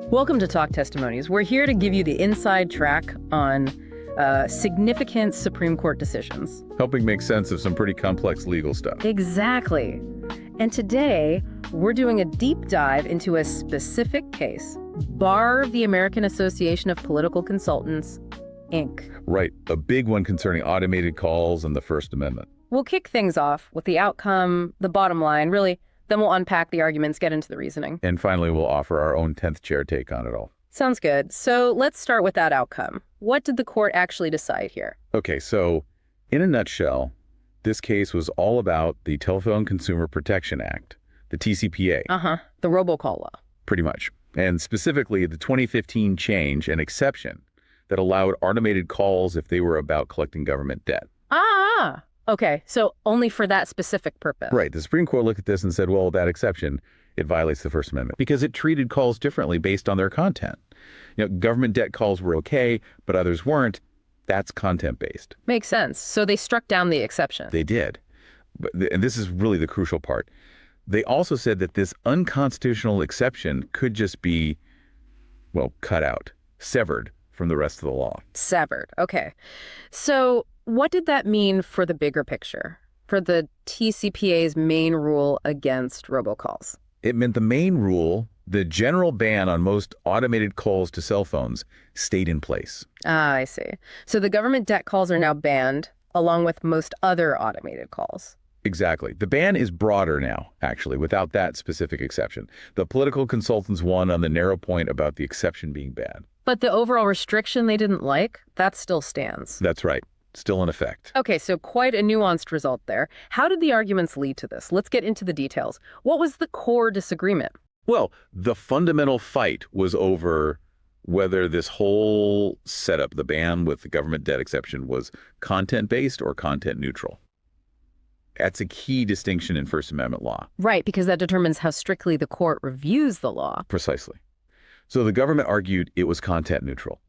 Welcome to Talk Testimonies. We're here to give you the inside track on significant Supreme Court decisions. Helping make sense of some pretty complex legal stuff. Exactly. And today, we're doing a deep dive into a specific case, Barr v. American Association of Political Consultants, Inc. Right, a big one concerning automated calls and the First Amendment. We'll kick things off with the outcome, the bottom line, really. Then we'll unpack the arguments, get into the reasoning. And finally, we'll offer our own 10th chair take on it all. Sounds good. So let's start with that outcome. What did the court actually decide here? Okay, so in a nutshell, this case was all about the Telephone Consumer Protection Act, the TCPA. The Robocall law. Pretty much. And specifically, the 2015 change and exception that allowed automated calls if they were about collecting government debt. Okay, so only for that specific purpose. Right. The Supreme Court looked at this and said, well, that exception, it violates the First Amendment because it treated calls differently based on their content. Government debt calls were okay, but others weren't. That's content-based. Makes sense. So they struck down the exception. They did. And this is really the crucial part. They also said that this unconstitutional exception could just be, well, cut out, severed from the rest of the law. Severed. Okay. So what did that mean for the bigger picture, for the TCPA's main rule against robocalls? It meant the main rule, the general ban on most automated calls to cell phones, stayed in place. I see. So the government debt calls are now banned, along with most other automated calls. Exactly. The ban is broader now, actually, without that specific exception. The political consultants won on the narrow point about the exception being bad. But the overall restriction they didn't like, that still stands. That's right. Still in effect. Okay, so quite a nuanced result there. How did the arguments lead to this? Let's get into the details. What was the core disagreement? Well, the fundamental fight was over whether this whole setup, the ban with the government debt exception, was content-based or content-neutral. That's a key distinction in First Amendment law. Right, because that determines how strictly the court reviews the law. Precisely. So the government argued it was content-neutral.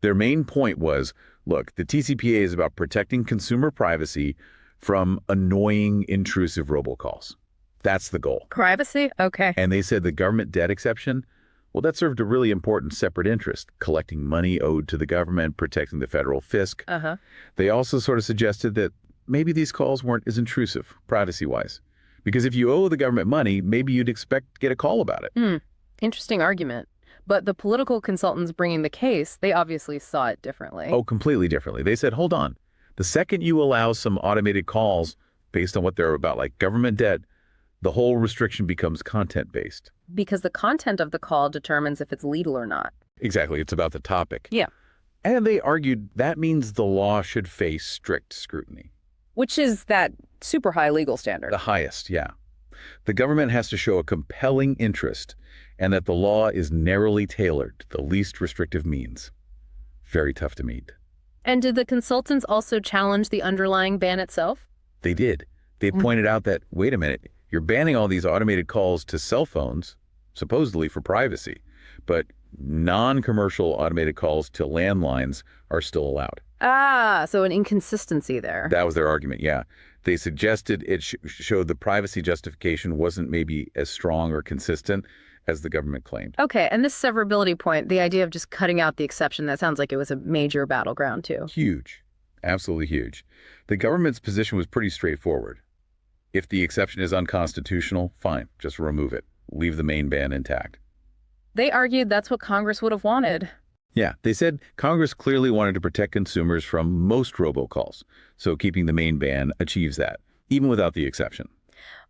Their main point was, look, the TCPA is about protecting consumer privacy from annoying, intrusive robocalls. That's the goal. Privacy? Okay. And they said the government debt exception, well, that served a really important separate interest, collecting money owed to the government, protecting the federal fisc. They also sort of suggested that maybe these calls weren't as intrusive, privacy-wise. Because if you owe the government money, maybe you'd expect to get a call about it. Interesting argument. But the political consultants bringing the case, they obviously saw it differently. Oh, completely differently. They said, hold on. The second you allow some automated calls based on what they're about, like government debt, the whole restriction becomes content-based. Because the content of the call determines if it's legal or not. Exactly. It's about the topic. Yeah. And they argued that means the law should face strict scrutiny. Which is that super high legal standard. The highest, yeah. The government has to show a compelling interest and that the law is narrowly tailored to the least restrictive means. Very tough to meet. And did the consultants also challenge the underlying ban itself? They did. They pointed out that, wait a minute, you're banning all these automated calls to cell phones, supposedly for privacy, but non-commercial automated calls to landlines are still allowed. So an inconsistency there. That was their argument, yeah. They suggested it showed the privacy justification wasn't maybe as strong or consistent as the government claimed. Okay, and this severability point, the idea of just cutting out the exception, that sounds like it was a major battleground too. Huge. Absolutely huge. The government's position was pretty straightforward. If the exception is unconstitutional, fine, just remove it. Leave the main ban intact. They argued that's what Congress would have wanted. Yeah, they said Congress clearly wanted to protect consumers from most robocalls, so keeping the main ban achieves that, even without the exception.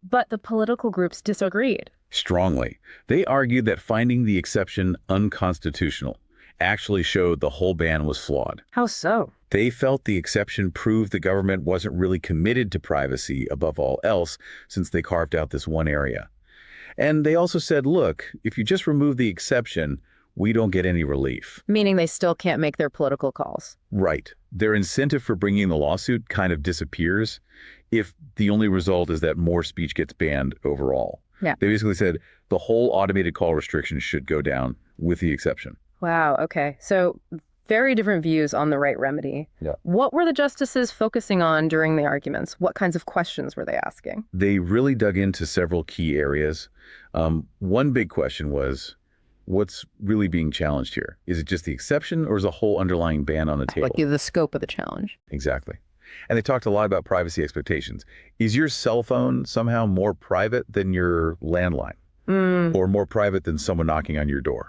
But the political groups disagreed. Strongly. They argued that finding the exception unconstitutional actually showed the whole ban was flawed. How so? They felt the exception proved the government wasn't really committed to privacy above all else since they carved out this one area. And they also said, look, if you just remove the exception, we don't get any relief. Meaning they still can't make their political calls. Right. Their incentive for bringing the lawsuit kind of disappears if the only result is that more speech gets banned overall. Yeah. They basically said the whole automated call restriction should go down with the exception. Wow. Okay. So very different views on the right remedy. Yeah. What were the justices focusing on during the arguments? What kinds of questions were they asking? They really dug into several key areas. One big question was, What's really being challenged here? Is it just the exception or is a whole underlying ban on the table? Like the scope of the challenge. Exactly. And they talked a lot about privacy expectations. Is your cell phone somehow more private than your landline? Or more private than someone knocking on your door?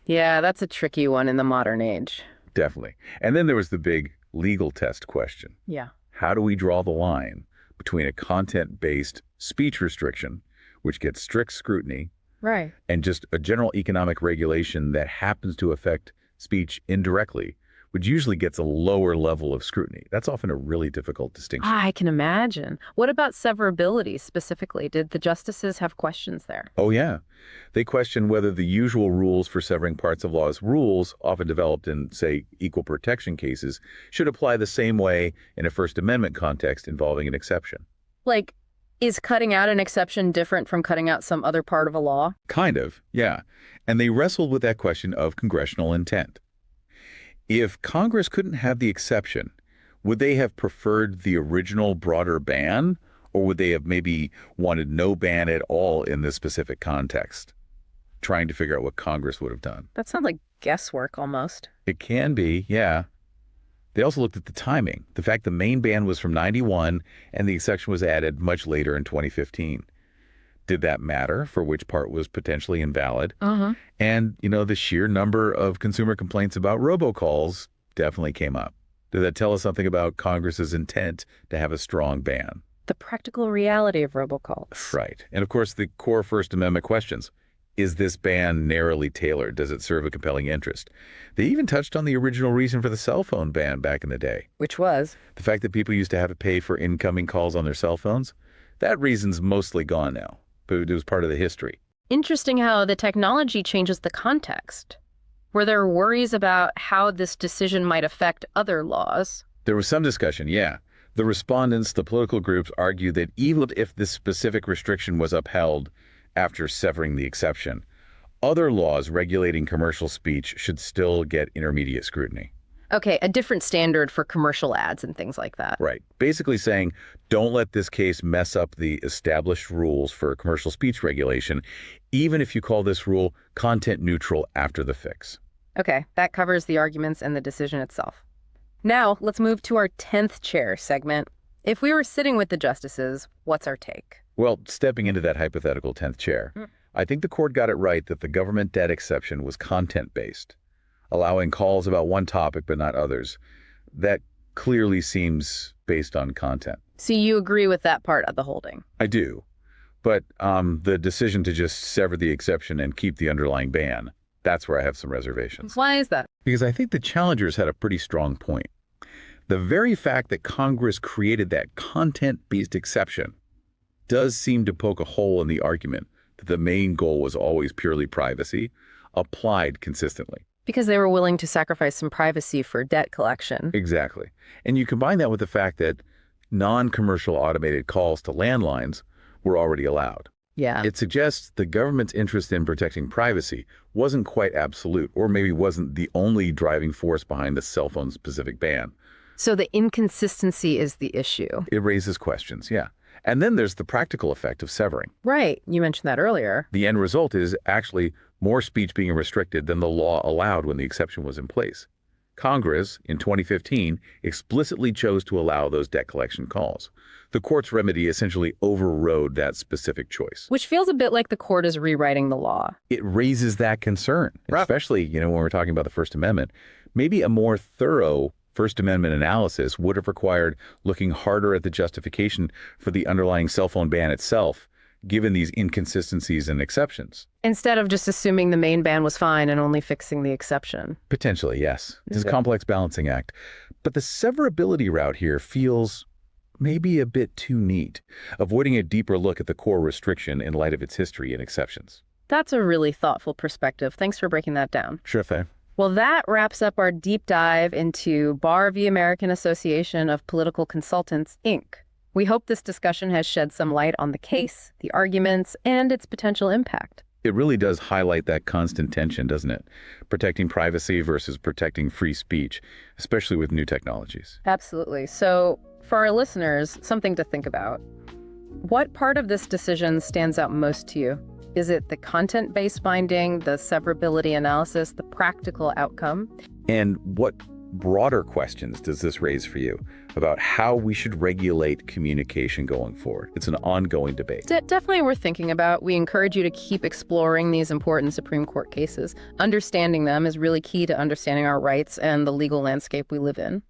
Yeah, that's a tricky one in the modern age. Definitely. And then there was the big legal test question. Yeah. How do we draw the line between a content-based speech restriction, which gets strict scrutiny, Right. and just a general economic regulation that happens to affect speech indirectly, which usually gets a lower level of scrutiny? That's often a really difficult distinction. I can imagine. What about severability specifically? Did the justices have questions there? Oh, yeah. They question whether the usual rules for severing parts of laws, rules often developed in, say, equal protection cases, should apply the same way in a First Amendment context involving an exception. Like, is cutting out an exception different from cutting out some other part of a law? Kind of, yeah. And they wrestled with that question of congressional intent. If Congress couldn't have the exception, would they have preferred the original broader ban, or would they have maybe wanted no ban at all in this specific context? Trying to figure out what Congress would have done. That sounds like guesswork almost. It can be, yeah. They also looked at the timing, the fact the main ban was from '91 and the exception was added much later in 2015. Did that matter for which part was potentially invalid? And, the sheer number of consumer complaints about robocalls definitely came up. Did that tell us something about Congress's intent to have a strong ban? The practical reality of robocalls. Right. And of course, the core First Amendment questions. Is this ban narrowly tailored? Does it serve a compelling interest? They even touched on the original reason for the cell phone ban back in the day. Which was? The fact that people used to have to pay for incoming calls on their cell phones. That reason's mostly gone now, but it was part of the history. Interesting how the technology changes the context. Were there worries about how this decision might affect other laws? There was some discussion, yeah. The respondents, the political groups, argued that even if this specific restriction was upheld after severing the exception, other laws regulating commercial speech should still get intermediate scrutiny. Okay, a different standard for commercial ads and things like that. Right. Basically saying, don't let this case mess up the established rules for commercial speech regulation, even if you call this rule content neutral after the fix. Okay, that covers the arguments and the decision itself. Now, let's move to our 10th chair segment. If we were sitting with the justices, what's our take? Well, stepping into that hypothetical 10th chair, I think the court got it right that the government debt exception was content-based, allowing calls about one topic but not others. That clearly seems based on content. So you agree with that part of the holding? I do. But the decision to just sever the exception and keep the underlying ban, that's where I have some reservations. Why is that? Because I think the challengers had a pretty strong point. The very fact that Congress created that content-based exception does seem to poke a hole in the argument that the main goal was always purely privacy, applied consistently. Because they were willing to sacrifice some privacy for debt collection. Exactly. And you combine that with the fact that non-commercial automated calls to landlines were already allowed. Yeah. It suggests the government's interest in protecting privacy wasn't quite absolute, or maybe wasn't the only driving force behind the cell phone-specific ban. So the inconsistency is the issue. It raises questions, yeah. And then there's the practical effect of severing. Right. You mentioned that earlier. The end result is actually more speech being restricted than the law allowed when the exception was in place. Congress, in 2015, explicitly chose to allow those debt collection calls. The court's remedy essentially overrode that specific choice. Which feels a bit like the court is rewriting the law. It raises that concern, especially, when we're talking about the First Amendment. Maybe a more thorough First Amendment analysis would have required looking harder at the justification for the underlying cell phone ban itself, given these inconsistencies and exceptions. Instead of just assuming the main ban was fine and only fixing the exception. Potentially, yes. It's a complex balancing act. But the severability route here feels maybe a bit too neat, avoiding a deeper look at the core restriction in light of its history and exceptions. That's a really thoughtful perspective. Thanks for breaking that down. Sure thing. Well, that wraps up our deep dive into Barr v. American Association of Political Consultants, Inc. We hope this discussion has shed some light on the case, the arguments, and its potential impact. It really does highlight that constant tension, doesn't it? Protecting privacy versus protecting free speech, especially with new technologies. Absolutely. So, for our listeners, something to think about. What part of this decision stands out most to you? Is it the content-based finding, the severability analysis, the practical outcome? And what broader questions does this raise for you about how we should regulate communication going forward? It's an ongoing debate. Definitely worth thinking about. We encourage you to keep exploring these important Supreme Court cases. Understanding them is really key to understanding our rights and the legal landscape we live in.